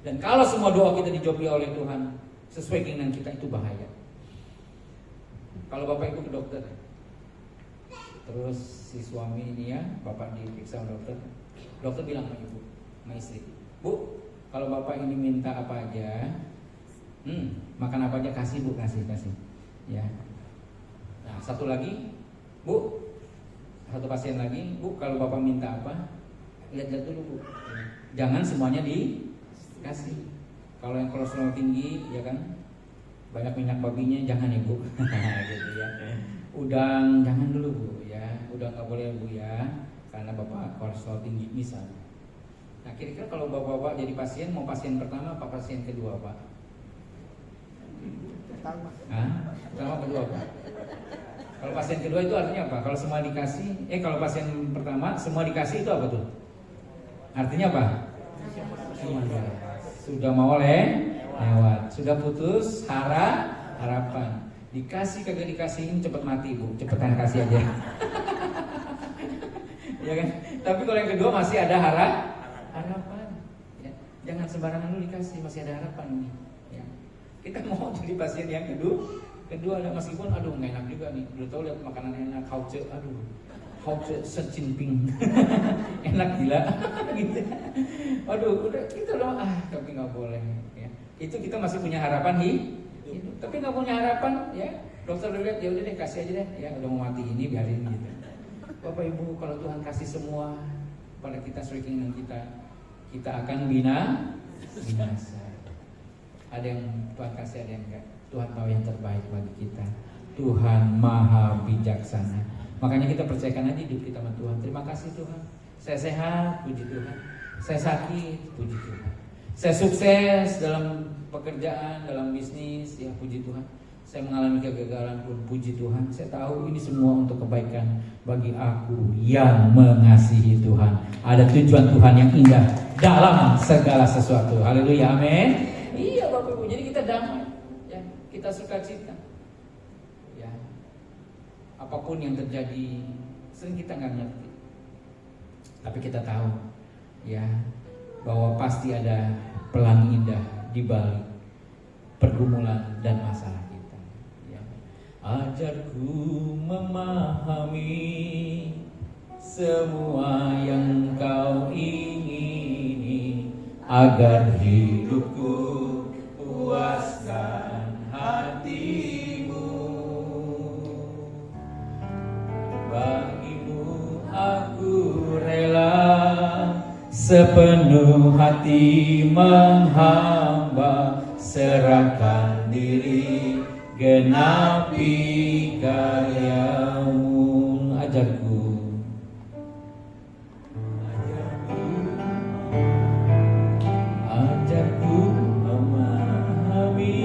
Dan kalau semua doa kita dijawab oleh Tuhan sesuai keinginan kita, itu bahaya. Kalau Bapak Ibu ke dokter, terus si suami ini ya, Bapak diperiksa sama dokter bilang sama ibu, sama istri, Bu, kalau Bapak ini minta apa aja, makan apa aja kasih Bu, kasih ya. Nah satu lagi, Bu, satu pasien lagi, Bu, kalau Bapak minta apa, lihat-lihat dulu Bu, jangan semuanya dikasih. Kalau yang kolesterol tinggi ya kan, banyak minyak babinya jangan ya Bu. Gitu ya. Udang jangan dulu Bu ya, udang nggak boleh Bu ya, karena Bapak kolesterol tinggi misalnya. Nah kira-kira kalau Bapak-bapak jadi pasien, mau pasien pertama apa pasien kedua Pak? Pertama kedua Pak? Kalau pasien kedua itu artinya apa? Kalau semua dikasih, kalau pasien pertama semua dikasih itu apa tuh? Artinya apa? Sudah mau oleh lewat. Sudah putus harapan. Dikasih kagak dikasihin cepet mati Bu, cepetan kasih aja. Ya kan? Tapi kalau yang kedua masih ada harapan. Ya. Jangan sembarangan lu dikasih, masih ada harapan nih. Ya. Kita mau jadi pasien yang kedua ada meskipun aduh nggak enak juga nih. Udah tahu lihat makanan enak, hauce, aduh. Hauce Jinping. Enak gila. Gitu. Aduh, udah gitu loh. Tapi nggak boleh ya. Itu kita masih punya harapan hidup. Tapi nggak punya harapan ya. Dokter udah lihat ya udah deh kasih aja deh. Ya udah mau mati ini biarin gitu. Bapak Ibu, kalau Tuhan kasih semua pada kita sesuai keinginan kita akan binasa. Ada yang Tuhan kasih, ada yang enggak. Tuhan tahu yang terbaik bagi kita. Tuhan Maha Bijaksana. Makanya kita percayakan aja hidup kita sama Tuhan. Terima kasih Tuhan. Saya sehat, puji Tuhan. Saya sakit, puji Tuhan. Saya sukses dalam pekerjaan, dalam bisnis, ya puji Tuhan. Saya mengalami kegagalan pun puji Tuhan. Saya tahu ini semua untuk kebaikan bagi aku yang mengasihi Tuhan. Ada tujuan Tuhan yang indah dalam segala sesuatu. Haleluya, amin. Iya Bapak Ibu, jadi kita damai ya, kita sukacita. Ya. Apapun yang terjadi, sering kita nggak ngerti. Tapi kita tahu ya bahwa pasti ada pelangi indah di balik pergumulan dan masalah. Ajarku memahami semua yang kau ingini, agar hidupku puaskan hatimu. Bagimu aku rela sepenuh hati menghamba, serahkan diri genapi karyamu. Ajarku memahami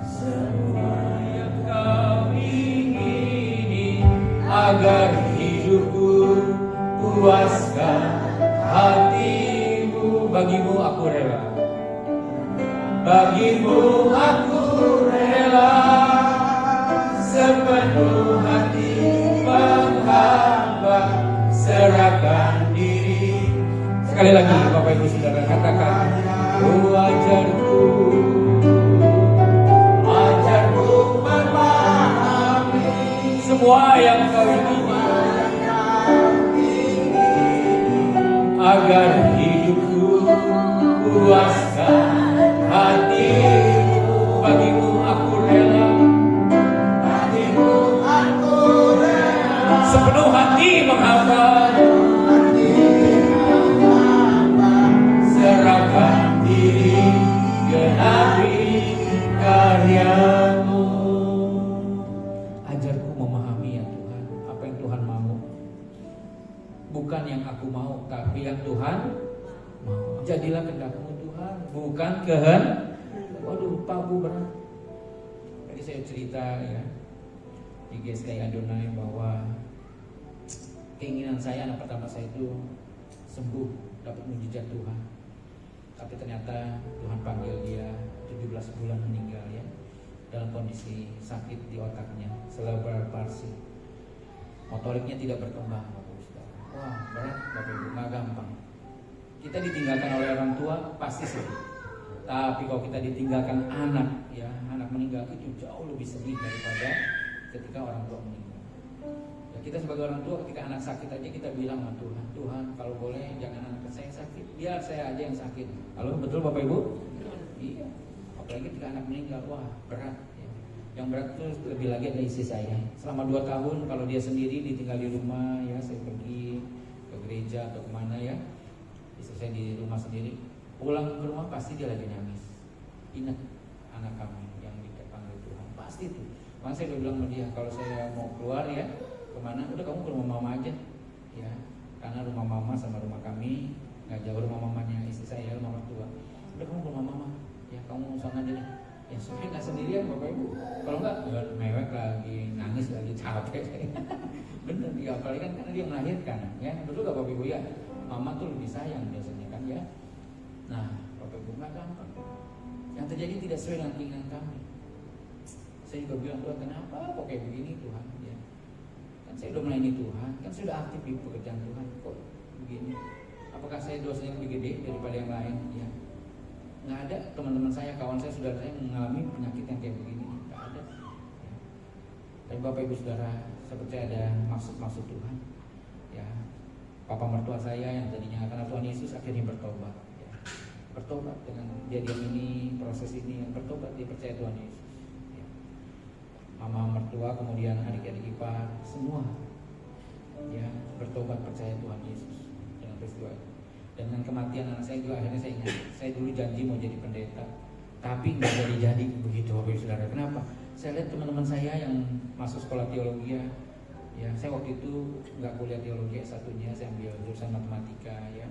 semua yang kau ingini, agar hidupku puaskan hatimu. Bagimu aku rela, bagimu aku rela sepenuh hati menghamba, serahkan diri. Sekali lagi Bapak Ibu Saudara katakan, oh ajarku memahami semua yang kau ingini, agar hidupku puaskan hatimu. Bagimu aku rela, sepenuh hati menghamba, serahkan diri genapi karyamu. Ajarku memahami ya Tuhan, apa yang Tuhan mau, bukan yang aku mau, tapi yang Tuhan mau. Jadilah kehendak-Mu Tuhan, bukan kehendak. Waduh, Pak Bu berat. Tadi saya cerita ya di GSKI Adonai bahwa keinginan saya anak pertama saya itu sembuh, dapat mujizat Tuhan. Tapi ternyata Tuhan panggil dia 17 bulan meninggal ya, dalam kondisi sakit di otaknya, cerebral palsy. Motoriknya tidak berkembang, Bapak Ibu. Wah, berat Bapak Ibu, nggak gampang. Kita ditinggalkan oleh orang tua pasti sedih. Tapi kalau kita ditinggalkan anak, ya anak meninggal itu jauh lebih sedih daripada ketika orang tua meninggal. Ya, kita sebagai orang tua ketika anak sakit aja kita bilang sama Tuhan, Tuhan kalau boleh jangan anak saya yang sakit, biar saya aja yang sakit. Halo, betul Bapak Ibu? Iya. Apalagi ketika anak meninggal, wah berat. Ya. Yang berat itu lebih lagi ada istri saya. Selama 2 tahun kalau dia sendiri ditinggal di rumah, ya saya pergi ke gereja atau kemana ya, istri saya di rumah sendiri. Pulang ke rumah pasti dia lagi nangis. Ingat anak kami yang dipanggil Tuhan, pasti itu. Makanya saya udah bilang sama dia, kalau saya mau keluar ya kemana, udah kamu ke rumah mama aja, ya. Karena rumah mama sama rumah kami nggak jauh, rumah mamanya istri saya, rumah mertua. Udah kamu ke rumah mama, ya kamu sana aja deh. Ya supaya nggak sendirian Bapak Ibu. Kalau nggak mewek lagi, nangis lagi, capek. Bener, ya apalagi kan karena dia melahirkan, ya. Betul nggak Bapak Ibu ya? Mama tuh lebih sayang biasanya kan ya. Nah, Bapak Ibu nggak gampang. Yang terjadi tidak sesuai dengan keinginan kami. Saya juga bilang, Tuhan kenapa kok kayak begini Tuhan? Ya. Kan saya udah melayani Tuhan, kan sudah aktif di pekerjaan Tuhan, kok begini? Apakah saya dosanya lebih gede daripada yang lain? Ya. Nggak ada. Teman-teman saya, kawan saya, saudara saya mengalami penyakit yang kayak begini. Nggak ada. Ya. Tapi Bapak Ibu Saudara, saya percaya ada maksud-maksud Tuhan. Ya. Papa mertua saya yang tadinya karena Tuhan Yesus akhirnya bertobat. Ya. Bertobat dengan kejadian ini, proses ini, bertobat, dia percaya Tuhan Yesus. Ya. Mama mertua, kemudian adik-adik ipar, semua ya bertobat percaya Tuhan Yesus dengan peristiwa itu. Dan dengan kematian anak saya juga akhirnya saya ingat, saya dulu janji mau jadi pendeta, tapi nggak jadi begitu Bapak Ibu Saudara. Kenapa? Saya lihat teman-teman saya yang masuk sekolah teologi ya, saya waktu itu nggak kuliah teologi satunya, saya ambil jurusan matematika ya.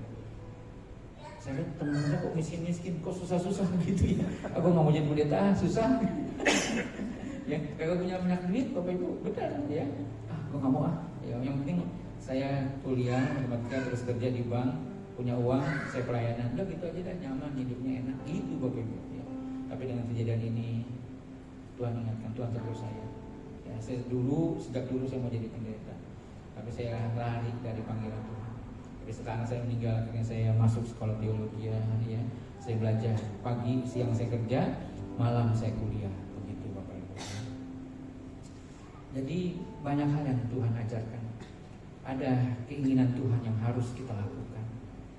Saya lihat teman-teman saya kok miskin, kok susah-susah gitu ya. Aku nggak mau jadi pendeta, susah. Ya, kalau punya banyak duit, Bapak Ibu, benar ya. Aku nggak mau Ya, yang penting saya kuliah matematika terus kerja di bank, punya uang, saya pelayanan. Udah gitu aja dah, nyaman, hidupnya enak. Itu Bapak Ibu. Ya. Tapi dengan kejadian ini, Tuhan ingatkan, Tuhan tegur saya. Ya, saya sejak dulu saya mau jadi pendeta, tapi saya lari dari panggilan Tuhan. Tapi setelah anak saya meninggal, akhirnya saya masuk sekolah teologi ya. Saya belajar pagi, siang saya kerja, malam saya kuliah. Begitu Bapak Ibu. Jadi banyak hal yang Tuhan ajarkan. Ada keinginan Tuhan yang harus kita lakukan.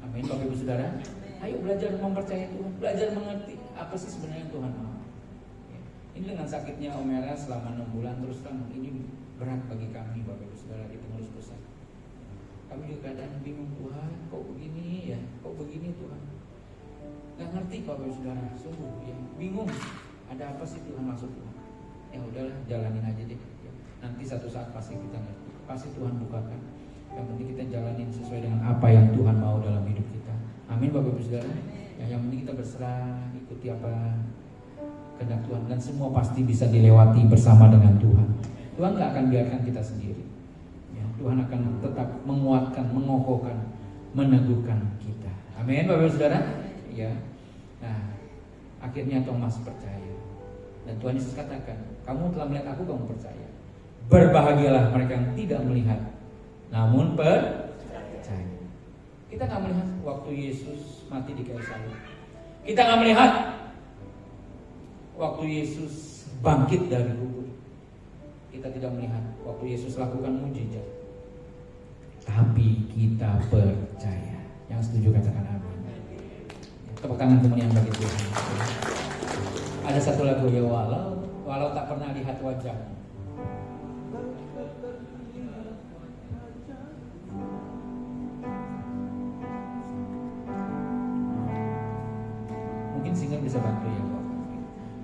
Amin Bapak Ibu Saudara. Ayo belajar mempercayai Tuhan, belajar mengerti apa sih sebenarnya Tuhan mau. Ini dengan sakitnya Om Era selama 6 bulan terus terang ini berat bagi kami Bapak Ibu Saudara di pengurus pusat. Kami juga kadang bingung, Tuhan kok begini ya, kok begini Tuhan. Gak ngerti Bapak Ibu Saudara, sungguh ya, bingung. Ada apa sih Tuhan maksud Tuhan? Ya udahlah, jalanin aja deh. Nanti satu saat pasti kita ngerti, pasti Tuhan bukakan. Yang penting kita jalanin sesuai dengan apa yang Tuhan mau dalam hidup kita. Amin Bapak Ibu Saudara. Ya, yang penting kita berserah, ikuti apa kehendak Tuhan, dan semua pasti bisa dilewati bersama dengan Tuhan. Tuhan gak akan biarkan kita sendiri. Ya, Tuhan akan tetap menguatkan, mengokohkan, meneguhkan kita. Amin Bapak Ibu Saudara. Ya. Nah, akhirnya Thomas percaya. Dan Tuhan Yesus katakan, kamu telah melihat aku, kamu percaya. Berbahagialah mereka yang tidak melihat, namun percaya. Kita gak melihat waktu Yesus mati di kayu salib. Kita gak melihat waktu Yesus bangkit dari kubur. Kita tidak melihat waktu Yesus lakukan mujizat. Tapi kita percaya. Yang setuju katakan amin. Tepuk tangan kemuliaan bagi Tuhan. Ada satu lagu ya, walau tak pernah lihat wajahmu. Mungkin singer bisa bantu ya, Pak.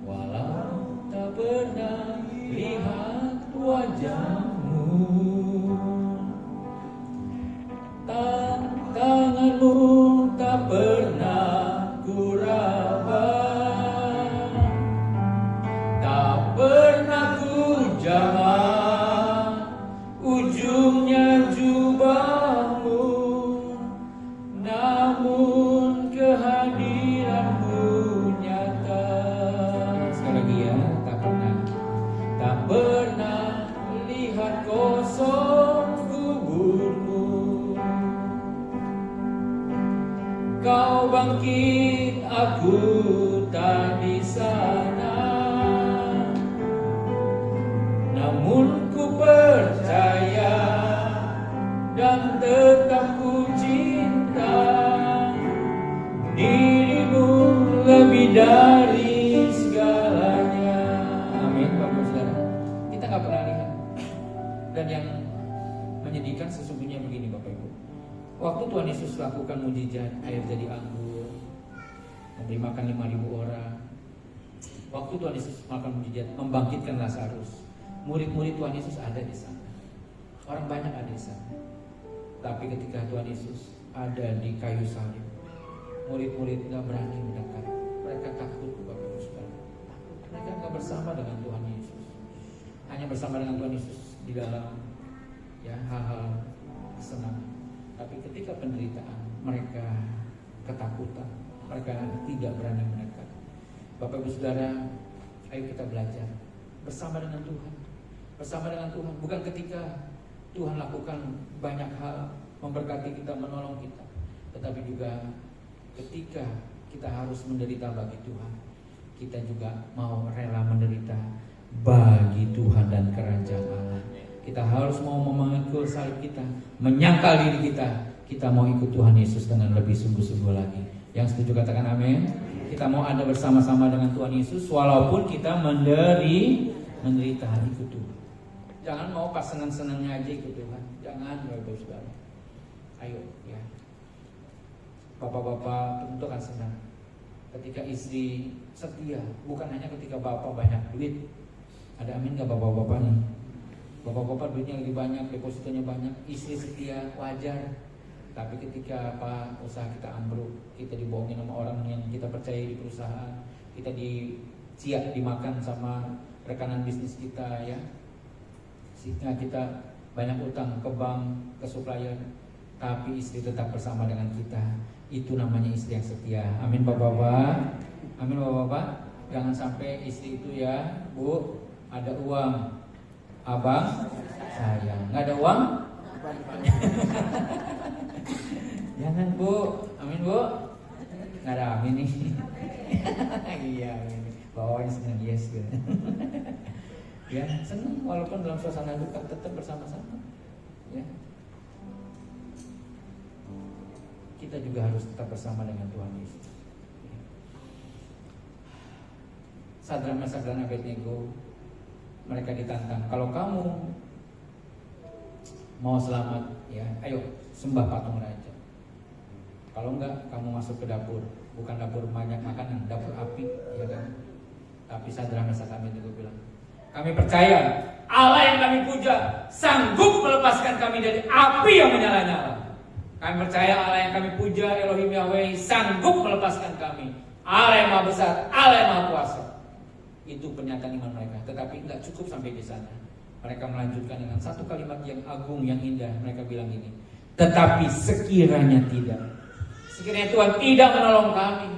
Walau tak pernah lihat wajahmu, tanganmu tak pernah kuraba, tak pernah ku jamah ujungnya jubahmu, namun kehadiranmu nyata. Sekali lagi ya, tak pernah lihat kosong kuburmu. Kau bangkit, aku tak di sana, namun ku percaya dan tetap ku cinta dirimu lebih dari segalanya. Amin Bapak Saudara. Kita gak pernah lihat. Dan yang menyedihkan sesungguhnya begini Bapak Ibu. Waktu Tuhan Yesus lakukan mujizat air jadi anggur, memberi makan 5.000 orang. Waktu Tuhan Yesus melakukan mujizat membangkitkan Lazarus, murid-murid Tuhan Yesus ada di sana. Orang banyak ada di sana. Tapi ketika Tuhan Yesus ada di kayu salib, murid-murid gak berani mendekat. Mereka takut Bapak Ibu Saudara. Mereka gak bersama dengan Tuhan Yesus. Hanya bersama dengan Tuhan Yesus di dalam ya hal-hal kesenangan. Tapi ketika penderitaan, mereka ketakutan, mereka tidak berani mendekat. Bapak Ibu Saudara, ayo kita belajar bersama dengan Tuhan. Bersama dengan Tuhan, bukan ketika Tuhan lakukan banyak hal, memberkati kita, menolong kita, tetapi juga ketika kita harus menderita bagi Tuhan, kita juga mau rela menderita bagi Tuhan dan kerajaan Allah. Kita harus mau memikul salib kita, menyangkal diri kita. Kita mau ikut Tuhan Yesus dengan lebih sungguh-sungguh lagi. Yang setuju katakan amin. Kita mau ada bersama-sama dengan Tuhan Yesus walaupun kita menderita ikut Tuhan. Jangan mau pas senang-senangnya aja ikut Tuhan. Jangan, Bapak Saudara. Ayo ya. Bapak-bapak tentu akan senang ketika istri setia, bukan hanya ketika bapak banyak duit. Ada amin gak bapak-bapak nih? Bapak-bapak duitnya lebih banyak, depositonya banyak, istri setia, wajar. Tapi ketika usaha kita ambruk, kita dibohongin sama orang yang kita percaya di perusahaan, kita dimakan sama rekanan bisnis kita ya, sehingga kita banyak utang ke bank, ke supplier, tapi istri tetap bersama dengan kita. Itu namanya istri yang setia. Amin bapak-bapak. Amin bapak-bapak. Jangan sampai istri itu ya, Bu, ada uang, abang sayang, nggak ada uang. Jangan Bu, amin Bu. Nggak ada amin nih. Iya, amin. Bawahnya senang yes gitu. Ya, senang walaupun dalam suasana duka tetap bersama-sama. Ya. Kita juga harus tetap bersama dengan Tuhan Yesus. Sadrak, Mesak dan Abednego, mereka ditantang. Kalau kamu mau selamat, ya, ayo sembah patung raja. Kalau enggak, kamu masuk ke dapur, bukan dapur banyak makanan, dapur api, ya kan? Tapi Sadrak, Mesak, Abednego bilang, kami percaya Allah yang kami puja sanggup melepaskan kami dari api yang menyala-nyala. Kami percaya Allah yang kami puja, Elohim Yahweh, sanggup melepaskan kami. Allah yang Maha Besar, Allah yang Maha Kuasa. Itu pernyataan iman mereka. Tetapi tidak cukup sampai di sana. Mereka melanjutkan dengan satu kalimat yang agung, yang indah. Mereka bilang ini, tetapi sekiranya tidak, sekiranya Tuhan tidak menolong kami,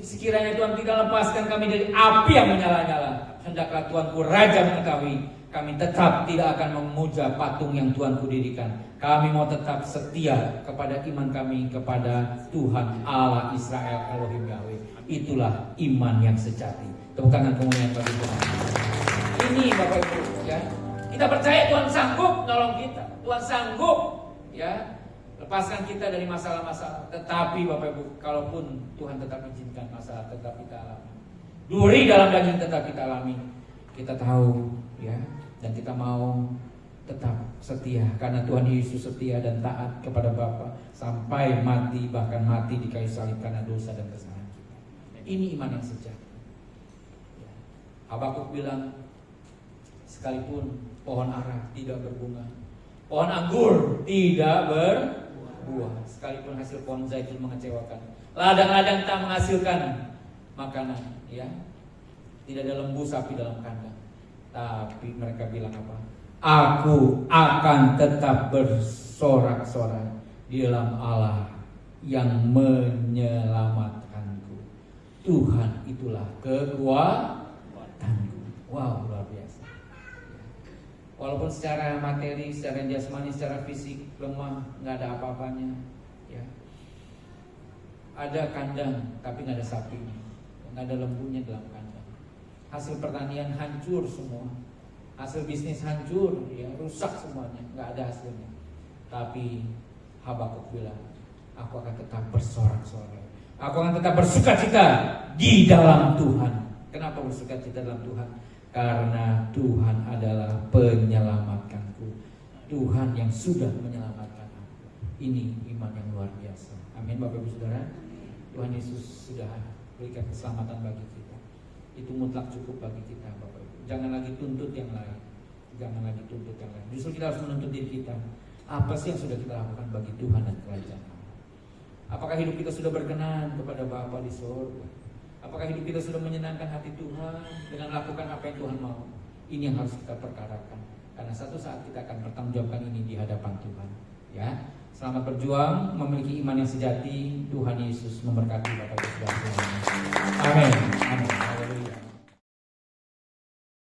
sekiranya Tuhan tidak lepaskan kami dari api yang menyala-nyala, hendaklah Tuanku Raja mengetahui, kami tetap tidak akan memuja patung yang Tuanku dirikan. Kami mau tetap setia kepada iman kami kepada Tuhan Allah Israel Elohim Yahweh. Itulah iman yang sejati. Tepuk tangan kemuliaan bagi Tuhan. Ini Bapak Ibu ya. Kita percaya Tuhan sanggup nolong kita. Tuhan sanggup ya lepaskan kita dari masalah-masalah. Tetapi Bapak Ibu, kalaupun Tuhan tetap izinkan masalah tetap kita alami, duri dalam daging tetap kita alami, kita tahu ya, dan kita mau tetap setia karena Tuhan Yesus setia dan taat kepada Bapa sampai mati, bahkan mati di kayu salib karena dosa dan kesalahan kita. Ini iman yang sejati. Habakuk bilang, sekalipun pohon ara tidak berbunga, pohon anggur tidak berbuah, sekalipun hasil pohon zaitun mengecewakan, ladang-ladang tak menghasilkan makanan, ya, tidak ada lembu sapi dalam kandang, tapi mereka bilang apa? Aku akan tetap bersorak-sorai di dalam Allah yang menyelamatkanku. Tuhan itulah kekuatanku. Wow, luar biasa. Walaupun secara materi, secara jasmani, secara fisik lemah, nggak ada apa-apanya, ya. Ada kandang, tapi nggak ada sapinya, nggak ada lembunya dalam kandang. Hasil pertanian hancur semua, hasil bisnis hancur, ya, rusak semuanya, nggak ada hasilnya. Tapi Habakuk bilang, aku akan tetap bersorak-sorai, aku akan tetap bersukacita di dalam Tuhan. Kenapa bersukacita dalam Tuhan? Karena Tuhan adalah penyelamatkanku. Tuhan yang sudah menyelamatkan aku. Ini iman yang luar biasa. Amin Bapak Ibu Saudara. Tuhan Yesus sudah berikan keselamatan bagi kita. Itu mutlak cukup bagi kita Bapak Ibu. Jangan lagi tuntut yang lain. Jangan lagi tuntut yang lain. Justru kita harus menuntut diri kita. Apa sih yang sudah kita lakukan bagi Tuhan dan kerajaan Allah? Apakah hidup kita sudah berkenan kepada Bapa di surga? Apakah hidup kita sudah menyenangkan hati Tuhan dengan lakukan apa yang Tuhan mau? Ini yang harus kita perkarakan. Karena satu saat kita akan bertanggungjawabkan ini di hadapan Tuhan. Ya, selamat berjuang memiliki iman yang sejati. Tuhan Yesus memberkati Bapak Ibu Saudara. Amin. Amin.